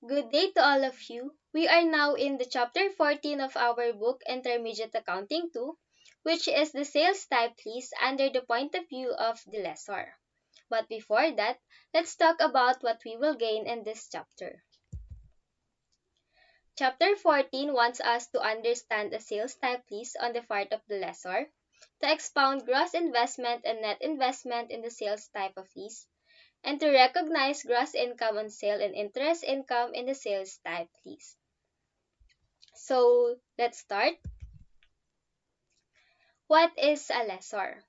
Good day to all of you. We are now in the chapter 14 of our book Intermediate Accounting 2, which is the sales type list under the point of view of the lessor. But before that, let's talk about what we will gain in this chapter. Chapter 14 wants us to understand a sales type list on the part of the lessor, to expound gross investment and net investment in the sales type of lease, and to recognize gross income on sale and interest income in the sales type lease. So, let's start. What is a lessor?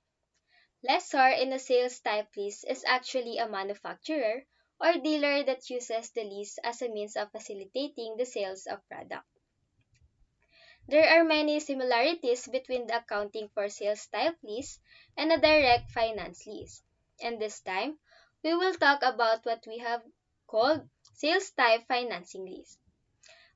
Lessor in a sales type lease is actually a manufacturer or dealer that uses the lease as a means of facilitating the sales of product. There are many similarities between the accounting for sales type lease and a direct finance lease. And this time, we will talk about what we have called sales type financing lease.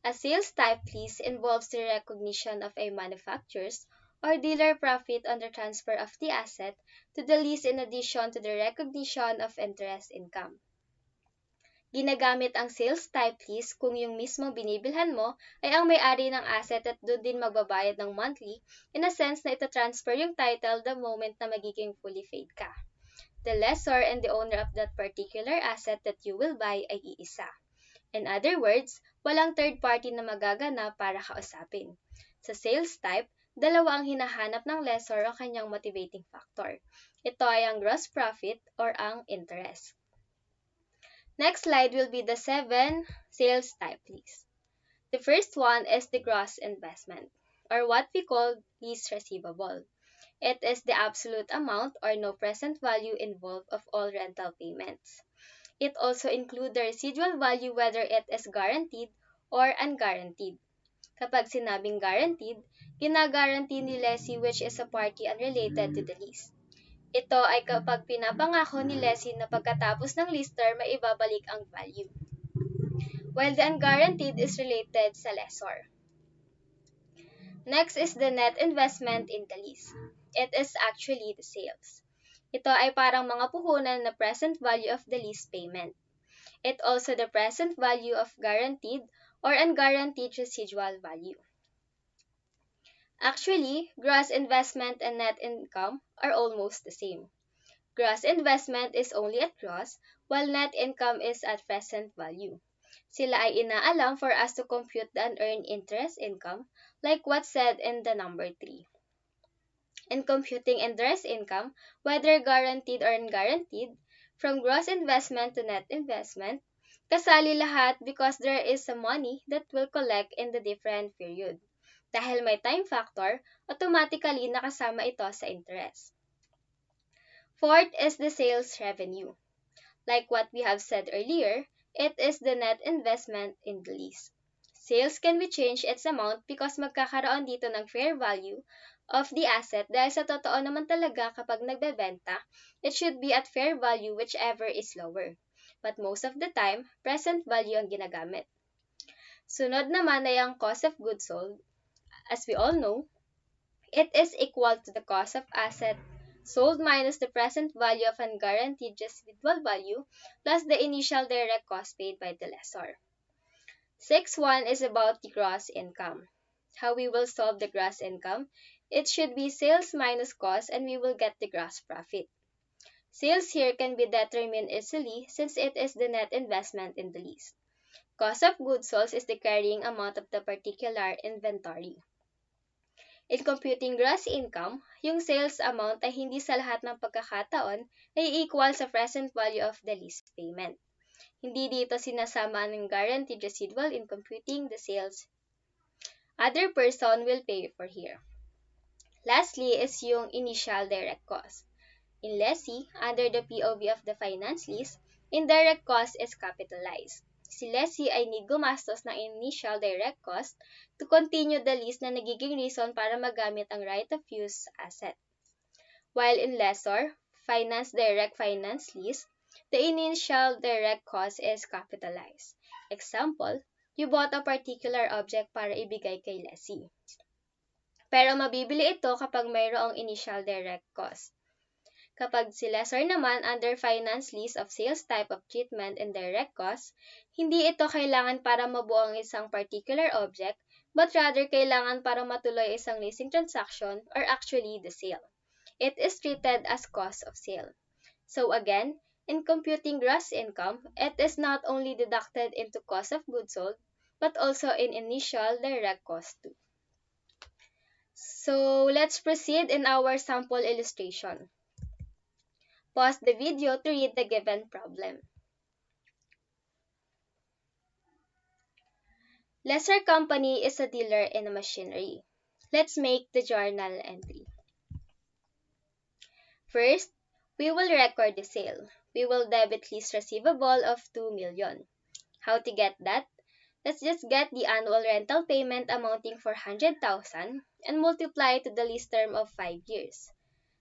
A sales type lease involves the recognition of a manufacturer's or dealer profit on the transfer of the asset to the lease in addition to the recognition of interest income. Ginagamit ang sales type lease kung yung mismong binibilhan mo ay ang may-ari ng asset at doon din magbabayad ng monthly, in a sense na ita-transfer yung title the moment na magiging fully paid ka. The lessor and the owner of that particular asset that you will buy ay iisa. In other words, walang third party na magagana para kausapin. Sa sales type, dalawa ang hinahanap ng lessor o kanyang motivating factor. Ito ay ang gross profit or ang interest. Next slide will be the 7 sales type lease. The first one is the gross investment, or what we call lease receivable. It is the absolute amount or no present value involved of all rental payments. It also includes the residual value whether it is guaranteed or unguaranteed. Kapag sinabing guaranteed, ginagarantii ni lessee which is a party unrelated to the lease. Ito ay kapag pinapangako ni lessee na pagkatapos ng lease term ay ibabalik ang value. While the unguaranteed is related sa lessor. Next is the net investment in the lease. It is actually the sales. Ito ay parang mga puhunan na present value of the lease payment. It also the present value of guaranteed or unguaranteed residual value. Actually, gross investment and net income are almost the same. Gross investment is only at gross, while net income is at present value. Sila ay inaalam for us to compute the unearned interest income, like what's said in the number 3. In computing interest income, whether guaranteed or unguaranteed, from gross investment to net investment, kasali lahat because there is some money that will collect in the different period. Dahil may time factor, automatically nakasama ito sa interest. Fourth is the sales revenue. Like what we have said earlier, it is the net investment in the lease. Sales can be changed its amount because magkakaroon dito ng fair value of the asset dahil sa totoo naman talaga kapag nagbebenta, it should be at fair value whichever is lower. But most of the time, present value ang ginagamit. Sunod naman ay ang cost of goods sold. As we all know, it is equal to the cost of asset sold minus the present value of unguaranteed residual value plus the initial direct cost paid by the lessor. Sixth one is about the gross income. How we will solve the gross income? It should be sales minus cost and we will get the gross profit. Sales here can be determined easily since it is the net investment in the lease. Cost of goods sold is the carrying amount of the particular inventory. In computing gross income, yung sales amount ay hindi sa lahat ng pagkakataon ay equal sa present value of the lease payment. Hindi dito sinasama ng guaranteed residual in computing the sales. Other person will pay for here. Lastly is yung initial direct cost. In lessee, under the POV of the finance lease, indirect cost is capitalized. Si lessee ay need gumastos ng initial direct cost to continue the lease na nagiging reason para magamit ang right of use asset. While in lessor, direct finance lease, the initial direct cost is capitalized. Example, you bought a particular object para ibigay kay lessee. Pero mabibili ito kapag mayroong initial direct cost. Kapag si lessor naman under finance lease of sales type of treatment and direct costs, hindi ito kailangan para mabuo ang isang particular object, but rather kailangan para matuloy isang leasing transaction or actually the sale. It is treated as cost of sale. So again, in computing gross income, it is not only deducted into cost of goods sold, but also in initial direct cost too. So let's proceed in our sample illustration. Pause the video to read the given problem. Lessor Company is a dealer in machinery. Let's make the journal entry. First, we will record the sale. We will debit lease receivable of 2 million. How to get that? Let's just get the annual rental payment amounting for 100,000 and multiply to the lease term of 5 years.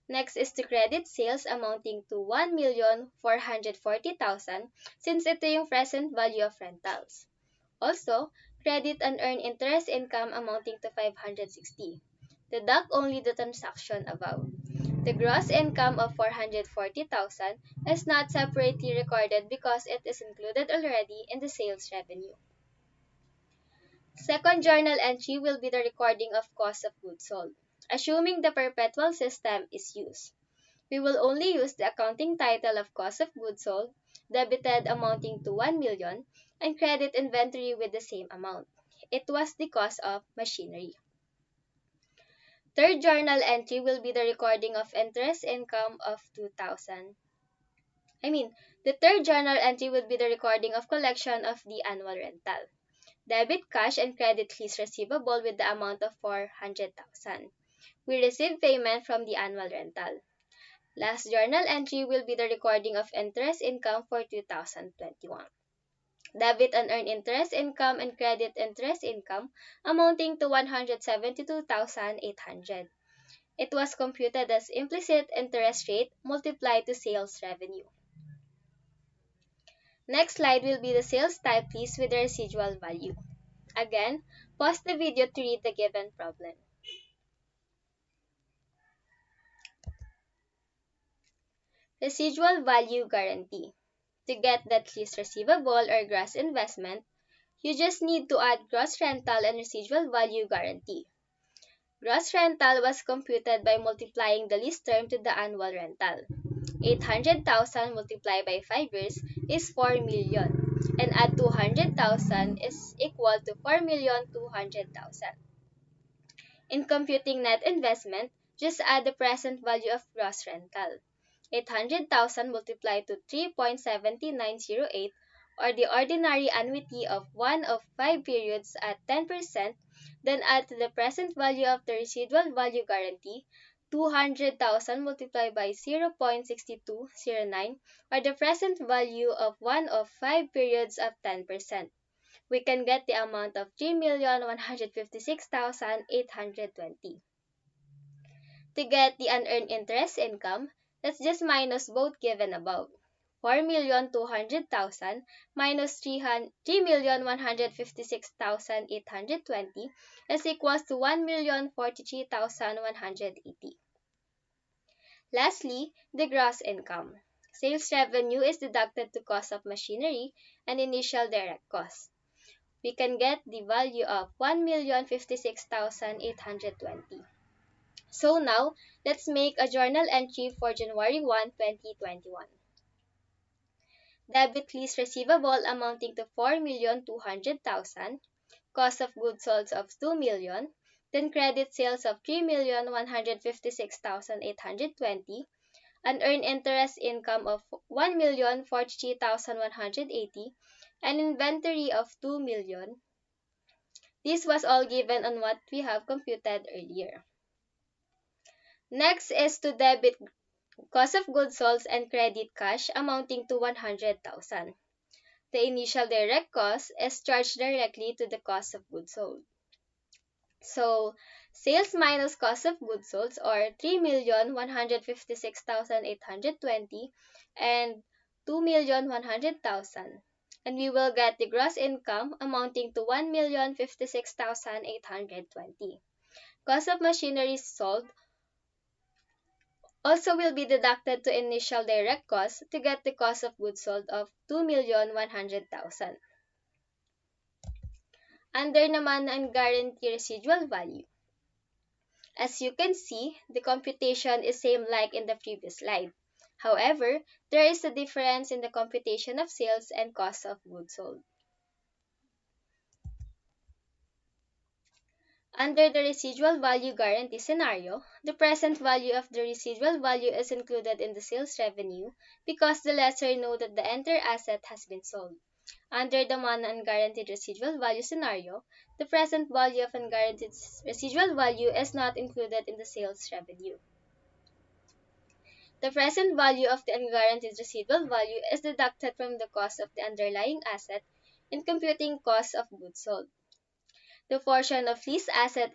Next is to credit sales amounting to 1,440,000 since ito yung present value of rentals. Also, credit and earn interest income amounting to 560. Deduct only the transaction above. The gross income of 440,000 is not separately recorded because it is included already in the sales revenue. Second journal entry will be the recording of cost of goods sold. Assuming the perpetual system is used, we will only use the accounting title of cost of goods sold, debited amounting to 1 million, and credit inventory with the same amount. It was the cost of machinery. Third journal entry will be the recording of interest income of 2,000. The third journal entry will be the recording of collection of the annual rental. Debit cash and credit lease receivable with the amount of 400,000. We receive payment from the annual rental. Last journal entry will be the recording of interest income for 2021. Debit and earned interest income and credit interest income amounting to 172,800. It was computed as implicit interest rate multiplied to sales revenue. Next slide will be the sales type lease with the residual value. Again, pause the video to read the given problem. Residual value guarantee. To get that lease receivable or gross investment, you just need to add gross rental and residual value guarantee. Gross rental was computed by multiplying the lease term to the annual rental. 800,000 multiplied by 5 years is 4 million, and add 200,000 is equal to 4,200,000. In computing net investment, just add the present value of gross rental. 800,000 multiplied to 3.7908, or the ordinary annuity of 1 of 5 periods at 10%, then add to the present value of the residual value guarantee, 200,000 multiplied by 0.6209, or the present value of 1 of 5 periods of 10%. We can get the amount of 3,156,820. To get the unearned interest income, let's just minus both given above. 4,200,000 minus 3,156,820 is equals to 1,043,180. Lastly, the gross income. Sales revenue is deducted to cost of machinery and initial direct costs. We can get the value of 1,056,820. So now, let's make a journal entry for January 1, 2021. Debit lease receivable amounting to 4,200,000, cost of goods sold of 2 million, then credit sales of 3,156,820, unearned interest income of 1,043,180, and inventory of 2 million. This was all given on what we have computed earlier. Next is to debit cost of goods sold and credit cash amounting to 100,000. The initial direct cost is charged directly to the cost of goods sold. So, sales minus cost of goods sold or 3,156,820 and 2,100,000. And we will get the gross income amounting to 1,056,820. Cost of machinery sold also will be deducted to initial direct cost to get the cost of goods sold of 2,100,000. Under naman ang guarantee residual value. As you can see, the computation is same like in the previous slide. However, there is a difference in the computation of sales and cost of goods sold. Under the residual value guarantee scenario, the present value of the residual value is included in the sales revenue because the lessor knows that the entire asset has been sold. Under the unguaranteed residual value scenario, the present value of unguaranteed residual value is not included in the sales revenue. The present value of the unguaranteed residual value is deducted from the cost of the underlying asset in computing cost of goods sold. The portion of lease asset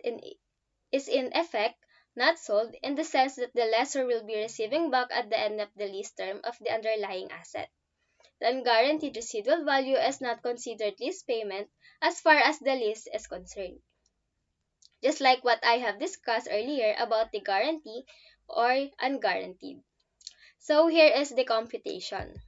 is in effect not sold in the sense that the lessor will be receiving back at the end of the lease term of the underlying asset. The unguaranteed residual value is not considered lease payment as far as the lease is concerned. Just like what I have discussed earlier about the guarantee or unguaranteed. So here is the computation.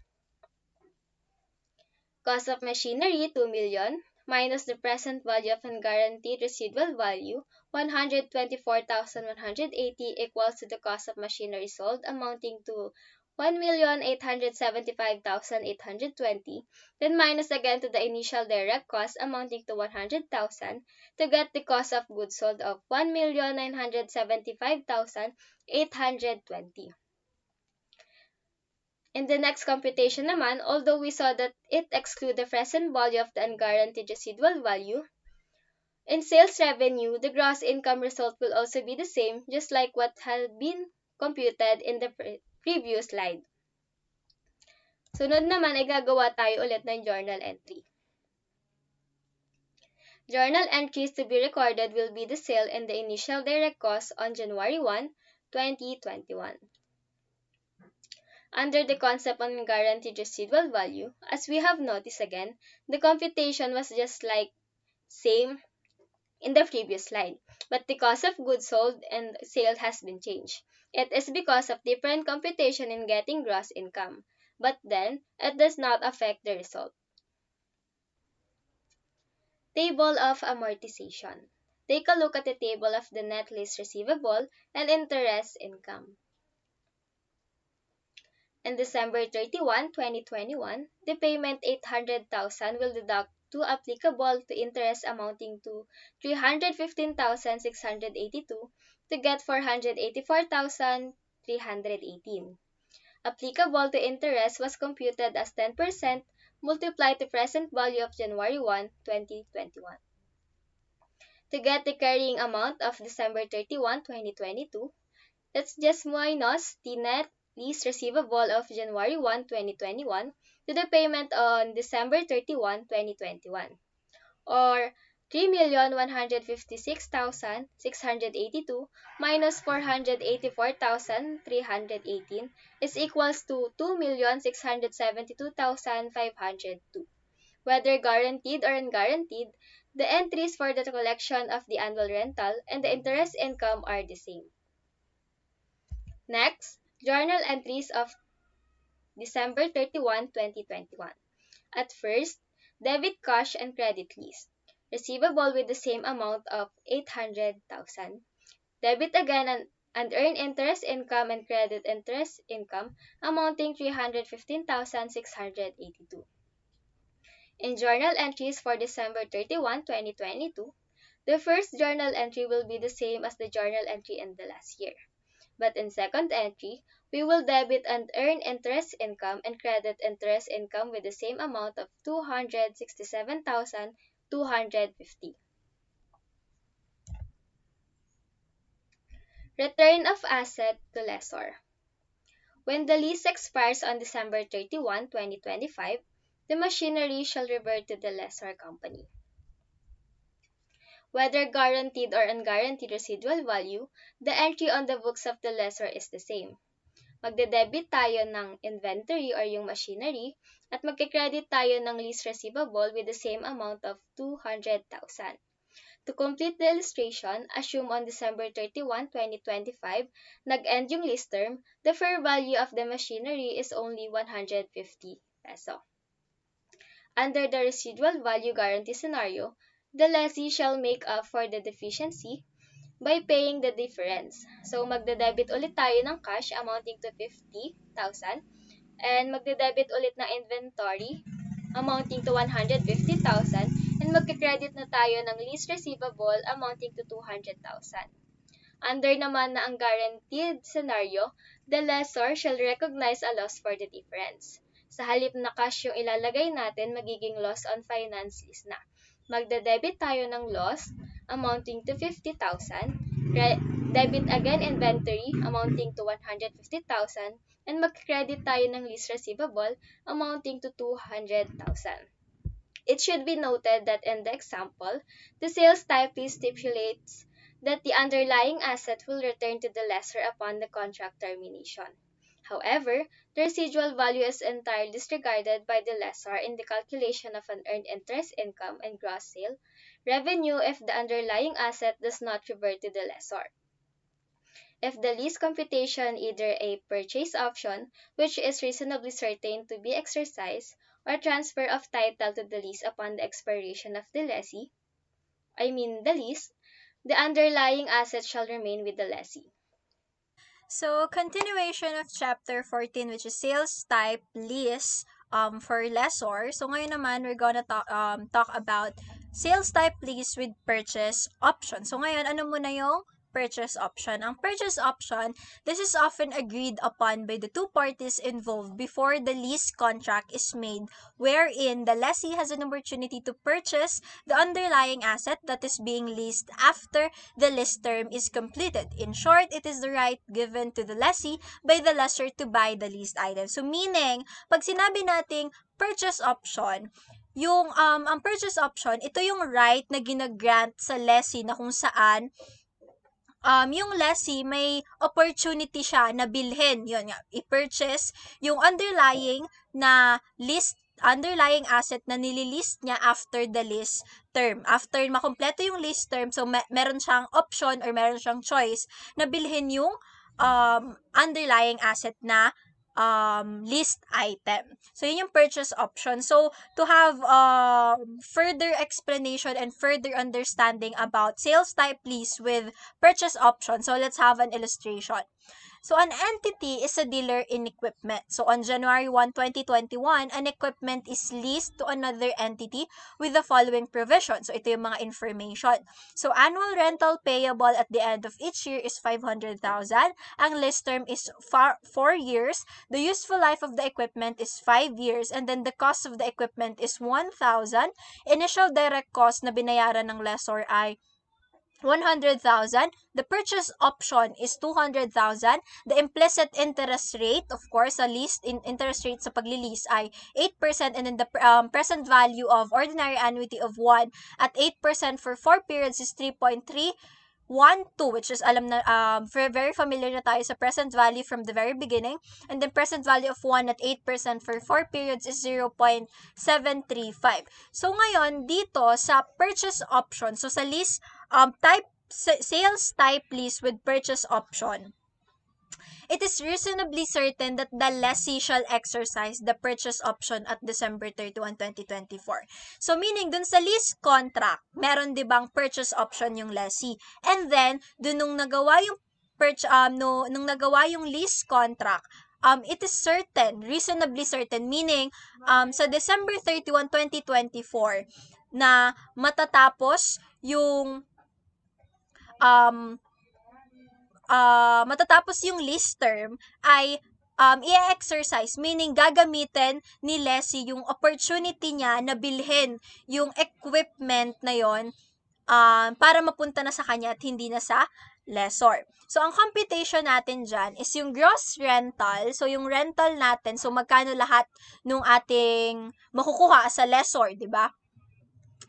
Cost of machinery, 2 million, minus the present value of unguaranteed residual value, 124,180 equals to the cost of machinery sold amounting to 1,875,820, then minus again to the initial direct cost amounting to 100,000 to get the cost of goods sold of 1,975,820. In the next computation naman, although we saw that it excludes the present value of the unguaranteed residual value, in sales revenue, the gross income result will also be the same, just like what had been computed in the previous slide. Sunod naman ay gagawa tayo ulit ng journal entry. Journal entries to be recorded will be the sale and the initial direct cost on January 1, 2021. Under the concept on guaranteed residual value, as we have noticed again, the computation was just like same in the previous slide, but the cost of goods sold and sale has been changed. It is because of different computation in getting gross income, but then it does not affect the result. Table of amortization. Take a look at the table of the net lease receivable and interest income. On December 31, 2021, the payment 800,000 will deduct to applicable to interest amounting to 315,682 to get 484,318. Applicable to interest was computed as 10% multiplied to present value of January 1, 2021. To get the carrying amount of December 31, 2022, let's just minus the net lease receivable of January 1, 2021 to the payment on December 31, 2021, or 3,156,682 minus 484,318 is equals to 2,672,502. Whether guaranteed or unguaranteed, the entries for the collection of the annual rental and the interest income are the same. Next, journal entries of December 31, 2021. At first, debit cash and credit lease. Receivable with the same amount of 800,000. Debit again and earn interest income and credit interest income amounting 315,682. In journal entries for December 31, 2022, the first journal entry will be the same as the journal entry in the last year. But in second entry, we will debit and earn interest income and credit interest income with the same amount of 267,250. Return of asset to lessor. When the lease expires on December 31, 2025, the machinery shall revert to the lessor company. Whether guaranteed or unguaranteed residual value, the entry on the books of the lessor is the same. Magde-debit tayo ng inventory or yung machinery at magke-credit tayo ng lease receivable with the same amount of 200,000. To complete the illustration, assume on December 31, 2025, nag-end yung lease term, the fair value of the machinery is only 150 peso. Under the residual value guarantee scenario, the lessee shall make up for the deficiency by paying the difference. So, magde-debit ulit tayo ng cash amounting to 50,000 and magde-debit ulit ng inventory amounting to 150,000 and magka-credit na tayo ng lease receivable amounting to 200,000. Under naman na ang guaranteed scenario, the lessor shall recognize a loss for the difference. Sa halip na cash yung ilalagay natin, magiging loss on finance lease na. Magde-debit tayo ng loss amounting to 50,000, debit again inventory amounting to 150,000, and mag-credit tayo ng lease receivable amounting to 200,000. It should be noted that in the example, the sales type lease stipulates that the underlying asset will return to the lessor upon the contract termination. However, the residual value is entirely disregarded by the lessor in the calculation of an earned interest income and gross sale revenue if the underlying asset does not revert to the lessor. If the lease computation either a purchase option, which is reasonably certain to be exercised, or transfer of title to the lease upon the expiration of the lease, the underlying asset shall remain with the lessee. So, continuation of chapter 14, which is sales type lease for lessor. So, ngayon naman, we're gonna talk about sales type lease with purchase option. So, ngayon, ano muna yung purchase option? Ang purchase option, this is often agreed upon by the two parties involved before the lease contract is made, wherein the lessee has an opportunity to purchase the underlying asset that is being leased after the lease term is completed. In short, it is the right given to the lessee by the lessor to buy the leased item. So meaning, pag sinabi nating purchase option, yung ang purchase option, ito yung right na ginagrant sa lessee na kung saan yung lessee may opportunity siya na bilhin, yun nga, i-purchase yung underlying asset na nililist niya after the lease term. After makumpleto yung lease term, so meron siyang option or meron siyang choice na bilhin yung underlying asset na list item. So, yun yung purchase option. So, to have further explanation and further understanding about sales type lease with purchase option, so let's have an illustration. So, an entity is a dealer in equipment. So, on January 1, 2021, an equipment is leased to another entity with the following provision. So, ito yung mga information. So, annual rental payable at the end of each year is 500,000. Ang lease term is 4 years. The useful life of the equipment is 5 years. And then, the cost of the equipment is 1,000. Initial direct cost na binayaran ng lessor ay 100,000. The purchase option is 200,000. The implicit interest rate, of course, sa lease interest rate sa pagli-lease ay 8%, and then the present value of ordinary annuity of 1 at 8% for 4 periods is 3.312, which is alam na very familiar na tayo sa present value from the very beginning, and then present value of 1 at 8% for 4 periods is 0.735. So ngayon dito sa purchase option, so sa lease sales type lease with purchase option, it is reasonably certain that the lessee shall exercise the purchase option at December 31, 2024. So, meaning, dun sa lease contract, meron dibang purchase option yung lessee. And then, dun nung nagawa yung lease contract, it is certain, reasonably certain, meaning, sa December 31, 2024, na matatapos yung lease term ay i-exercise, meaning gagamitin ni lessee yung opportunity niya na bilhin yung equipment na yon para mapunta na sa kanya at hindi na sa lessor. So, ang computation natin dyan is yung gross rental. So, yung rental natin, so magkano lahat nung ating makukuha sa lessor, di ba?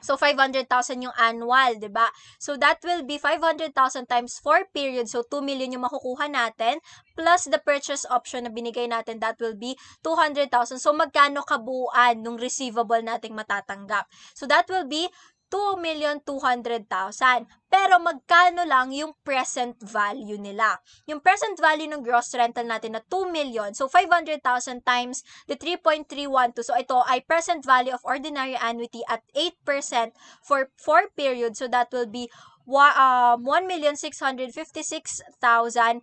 So, 500,000 yung annual, di ba? So, that will be 500,000 times 4 periods. So, 2 million yung makukuha natin. Plus the purchase option na binigay natin, that will be 200,000. So, magkano kabuuan nung receivable nating matatanggap? So, that will be 2,200,000. Pero magkano lang yung present value nila? Yung present value ng gross rental natin na 2 million. So, 500,000 times the 3.312. So, ito ay present value of ordinary annuity at 8% for 4 periods. So, that will be 1,656,000.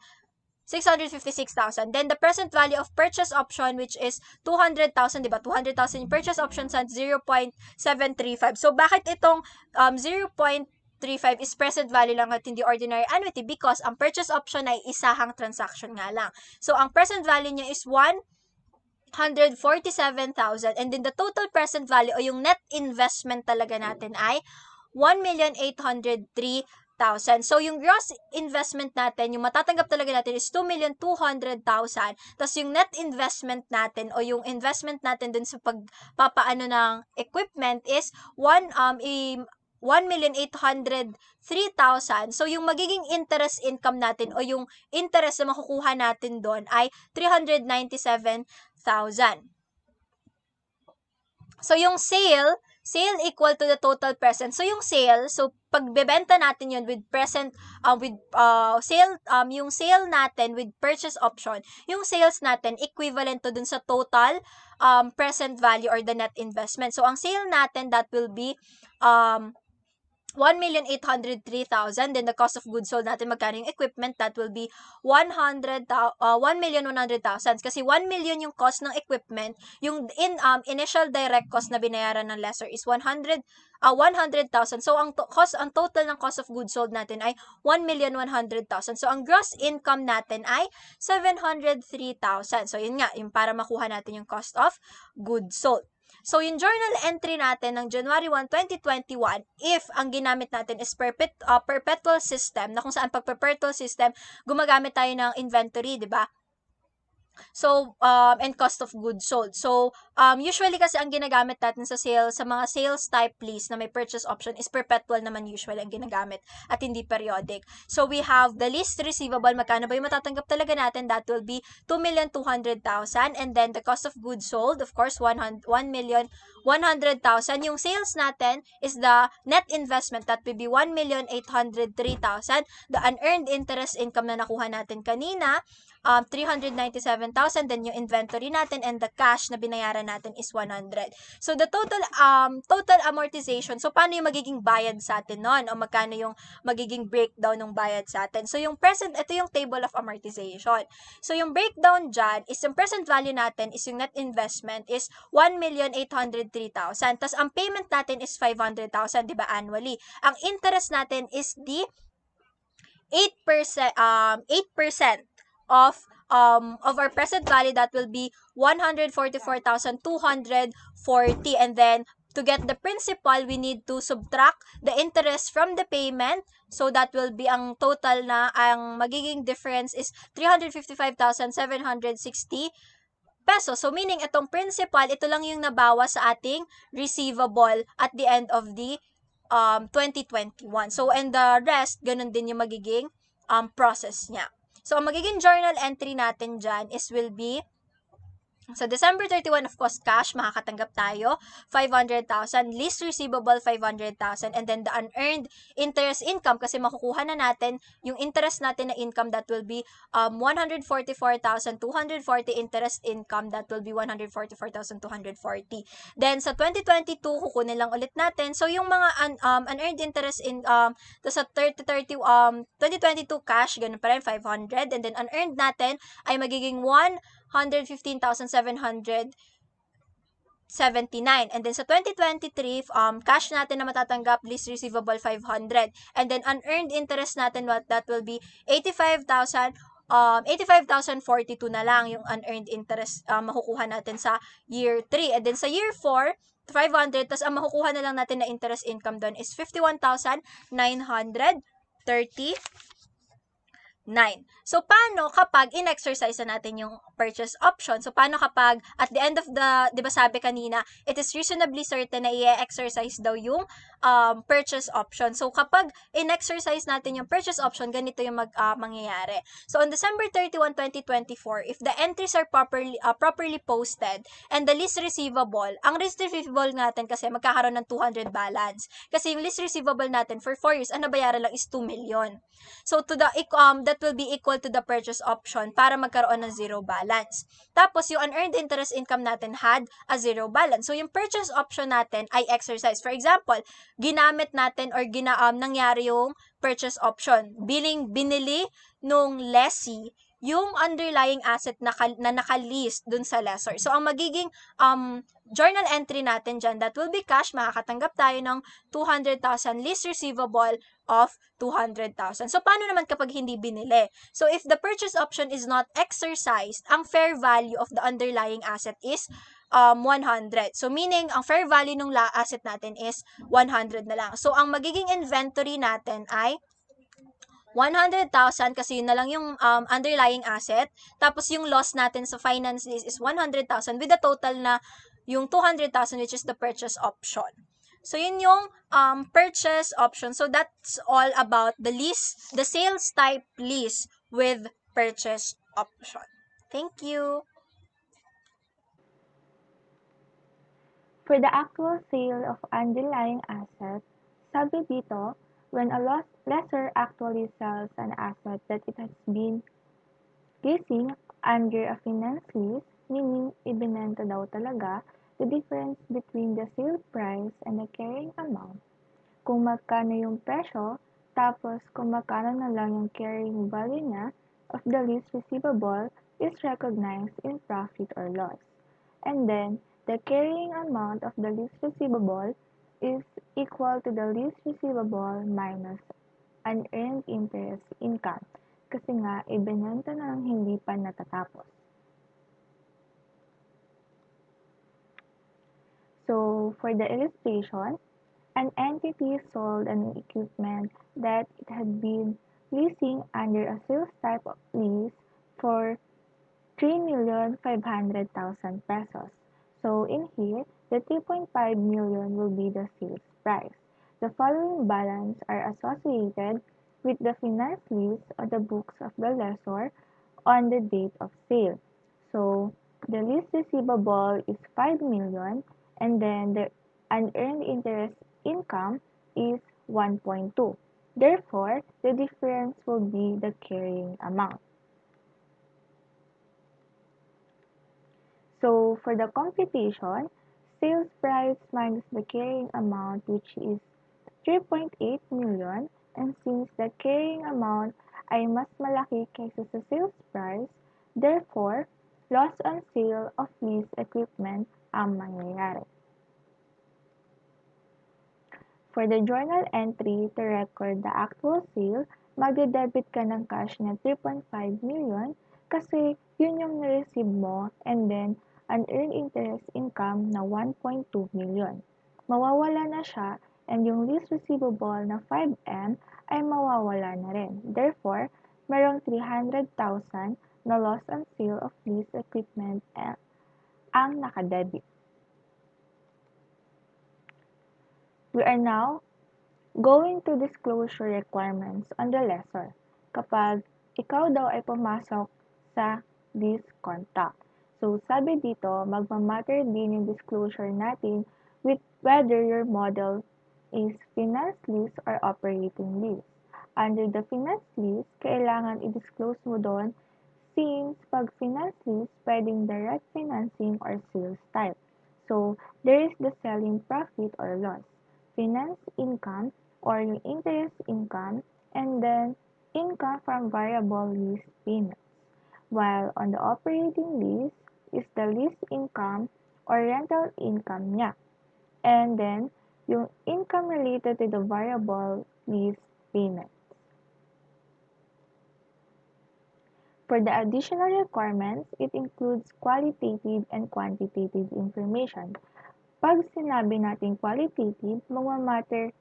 Then the present value of purchase option, which is 200,000, di ba? 200,000 yung purchase option sa 0.735. So, bakit itong 0.35 is present value lang at hindi ordinary annuity? Because ang purchase option ay isahang transaction nga lang. So, ang present value niya is 147,000. And then the total present value o yung net investment talaga natin ay 1,803,000. So, yung gross investment natin, yung matatanggap talaga natin is 2,200,000. Tapos, yung net investment natin o yung investment natin dun sa pagpapaano ng equipment is 1,803,000. So, yung magiging interest income natin o yung interest na makukuha natin doon ay 397,000. So, yung sale equal to the total present. So, yung sale, so, pagbebenta natin yun with present, yung sale natin with purchase option, yung sales natin equivalent to dun sa total present value or the net investment. So, ang sale natin, that will be 1,803,000. Then, the cost of goods sold natin, magkano yung equipment, that will be 1,100,000. Kasi 1 million yung cost ng equipment. Yung initial direct cost na binayaran ng lessor is 100,000. So, ang total ng cost of goods sold natin ay 1,100,000. So, ang gross income natin ay 703,000. So, yun nga, yung para makuha natin yung cost of goods sold. So, yung journal entry natin ng January 1, 2021, if ang ginamit natin is perpetual system, na kung saan pag perpetual system, gumagamit tayo ng inventory, di ba? So, and cost of goods sold. So, usually kasi ang ginagamit natin sa mga sales type lease na may purchase option is perpetual naman usually ang ginagamit at hindi periodic. So, we have the lease receivable. Magkano ba yung matatanggap talaga natin? That will be 2,200,000. And then, the cost of goods sold, of course, 1,100,000. Yung sales natin is the net investment. That will be 1,803,000. The unearned interest income na nakuha natin kanina, 397,000. Then yung inventory natin and the cash na binayaran natin is 100. So the total amortization, so paano yung magiging bayad sa atin noon o magkano yung magiging breakdown ng bayad sa atin? So yung present, ito yung table of amortization. So yung breakdown dyan is yung present value natin is yung net investment is 1,803,000. Tapos ang payment natin is 500,000, di ba, annually. Ang interest natin is the 8% of our present value, that will be 144,240. And then to get the principal, we need to subtract the interest from the payment. So that will be ang total na ang magiging difference is 355,760 pesos. So meaning itong principal, ito lang yung nabawas sa ating receivable at the end of the 2021. So and the rest, ganun din yung magiging process niya. So, ang magiging journal entry natin dyan will be, so December 31, of course, cash, makakatanggap tayo, 500,000, lease receivable, 500,000, and then the unearned interest income, kasi makukuha na natin yung interest natin na income, that will be 144,240, interest income, that will be 144,240. Then, sa 2022, kukunin lang ulit natin. So, yung mga unearned interest in, sa 2022 cash, ganun pa rin, 500, and then unearned natin ay magiging 115,779. And then sa 2023, cash natin na matatanggap, lease receivable 500. And then unearned interest natin, that will be 85,042 na lang yung unearned interest makukuha natin sa year 3. And then sa year 4, 500, tas ang makukuha na lang natin na interest income doon is 51,930 9. So, paano kapag in-exercise na natin yung purchase option? So, paano kapag at the end of the, di ba sabi kanina, it is reasonably certain na i-exercise daw yung purchase option. So, kapag in-exercise natin yung purchase option, ganito yung mangyayari. So, on December 31, 2024, if the entries are properly posted and the lease receivable, ang lease receivable natin kasi magkakaroon ng 200 balance. Kasi yung lease receivable natin for 4 years, ang nabayaran lang is 2 million. So, that will be equal to the purchase option para magkaroon ng zero balance. Tapos, yung unearned interest income natin had a zero balance. So, yung purchase option natin ay exercise. For example, ginamit natin or nangyari yung purchase option. Binili nung lessee yung underlying asset na naka-list dun sa lessor. So, ang magiging journal entry natin dyan, that will be cash, makakatanggap tayo ng 200,000 lease receivable of 200,000. So, paano naman kapag hindi binili? So, if the purchase option is not exercised, ang fair value of the underlying asset is 100. So, meaning, ang fair value ng asset natin is 100 na lang. So, ang magiging inventory natin ay 100,000 kasi yun na lang yung underlying asset. Tapos, yung loss natin sa finance lease is 100,000 with a total na yung 200,000 which is the purchase option. So, yun yung purchase option. So, that's all about the lease, the sales type lease with purchase option. Thank you. For the actual sale of underlying assets, sabi dito, when a lessor actually sells an asset that it has been leasing under a finance lease, meaning ibinenta daw talaga, the difference between the sale price and the carrying amount. Kung magkano yung presyo, tapos kung magkano na lang yung carrying value niya of the lease receivable is recognized in profit or loss. And then, the carrying amount of the lease receivable is equal to the lease receivable minus unearned interest income kasi nga ibinenta na lang hindi pa natatapos. So, for the illustration, an entity sold an equipment that it had been leasing under a sales type of lease for 3,500,000 pesos. So in here, the 3.5 million will be the sales price. The following balance are associated with the finance lease on the books of the lessor on the date of sale. So the lease receivable is 5 million and then the unearned interest income is 1.2. Therefore, the difference will be the carrying amount. So, for the computation, sales price minus the carrying amount, which is 3.8 million, and since the carrying amount ay mas malaki kaysa sa sales price, therefore, loss on sale of leased equipment ang mangyayari. For the journal entry to record the actual sale, magde-debit ka ng cash na 3.5 million kasi yun yung na-receive mo and then unearned interest income na 1.2 million. Mawawala na siya and yung lease receivable na 5M ay mawawala na rin. Therefore, merong 300,000 na loss on sale of leased equipment ang nakadebit. We are now going to disclosure requirements on the lessor kapag ikaw daw ay pumasok sa lease contract. So, sabi dito, magmamatter din yung disclosure natin with whether your model is finance lease or operating lease. Under the finance lease, kailangan i-disclose mo doon since pag finance lease, pwedeng direct financing or sales type. So, there is the selling profit or loss, finance income or yung interest income, and then income from variable lease payments. While on the operating lease is the lease income or rental income niya. And then, yung income related to the variable lease payments. For the additional requirements, it includes qualitative and quantitative information. Pag sinabi natin qualitative, magmamatter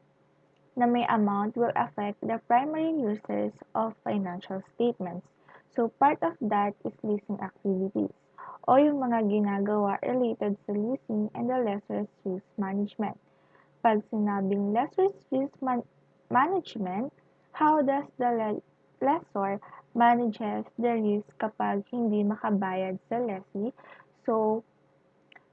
na may amount will affect the primary users of financial statements. So, part of that is leasing activities o yung mga ginagawa related sa leasing and the lessor's risk management. Pag sinabing lessor's risk management, how does the lessor manages the risk kapag hindi makabayad sa lessee? So,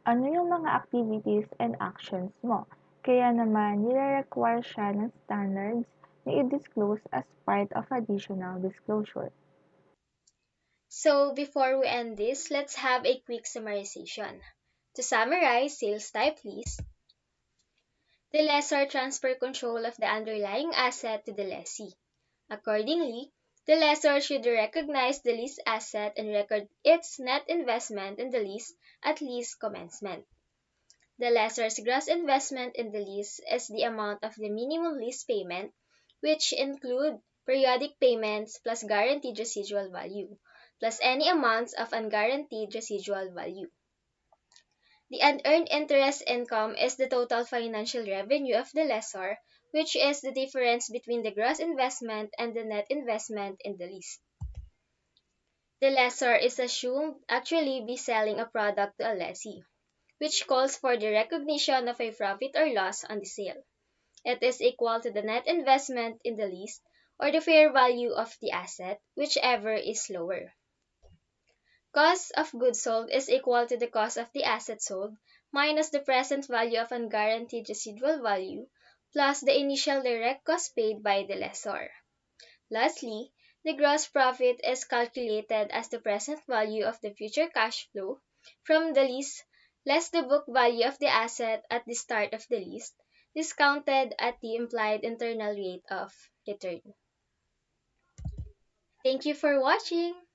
ano yung mga activities and actions mo? Kaya naman, nire-require siya ng standards na i-disclose as part of additional disclosure. So, before we end this, let's have a quick summarization. To summarize sales type lease, the lessor transfer control of the underlying asset to the lessee. Accordingly, the lessor should recognize the lease asset and record its net investment in the lease at lease commencement. The lessor's gross investment in the lease is the amount of the minimum lease payment, which include periodic payments plus guaranteed residual value, plus any amounts of unguaranteed residual value. The unearned interest income is the total financial revenue of the lessor, which is the difference between the gross investment and the net investment in the lease. The lessor is assumed actually be selling a product to a lessee, which calls for the recognition of a profit or loss on the sale. It is equal to the net investment in the lease or the fair value of the asset, whichever is lower. Cost of goods sold is equal to the cost of the asset sold minus the present value of unguaranteed residual value plus the initial direct cost paid by the lessor. Lastly, the gross profit is calculated as the present value of the future cash flow from the lease less the book value of the asset at the start of the lease, discounted at the implied internal rate of return. Thank you for watching!